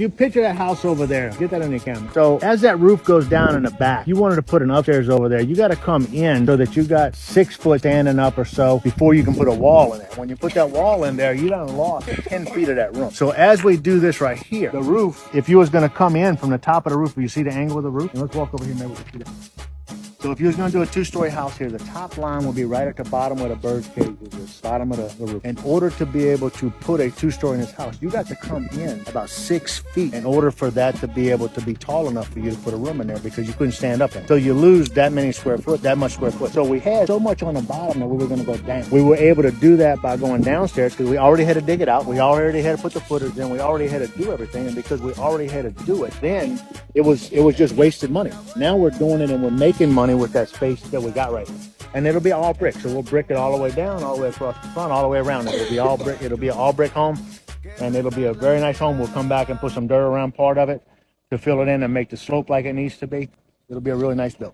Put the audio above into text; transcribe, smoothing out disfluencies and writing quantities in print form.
You picture that house over there. Get that on your camera. So as that roof goes down in the back, you wanted to put an upstairs over there. You got to come in so that you got 6 foot standing up or so before you can put a wall in there. When you put that wall in there, you done lost 10 feet of that room. So as we do this right here, the roof, if you was going to come in from the top of the roof, you see the angle of the roof? And let's walk over here, maybe we can see that. So if you was going to do a 2-story house here, the top line will be right at the bottom where the bird's cage is, the bottom of the roof. In order to be able to put a 2-story in this house, you got to come in about 6 feet in order for that to be able to be tall enough for you to put a room in there, because you couldn't stand up in it. So you lose that much square foot. So we had so much on the bottom that we were going to go down. We were able to do that by going downstairs because we already had to dig it out. We already had to put the footers in. We already had to do everything. And because we already had to do it, then it was just wasted money. Now we're doing it and we're making money with that space that we got right now. And it'll be all brick. So we'll brick it all the way down, all the way across the front, all the way around it. It'll be all brick. It'll be an all brick home, and it'll be a very nice home. We'll come back and put some dirt around part of it to fill it in and make the slope like it needs to be. It'll be a really nice build.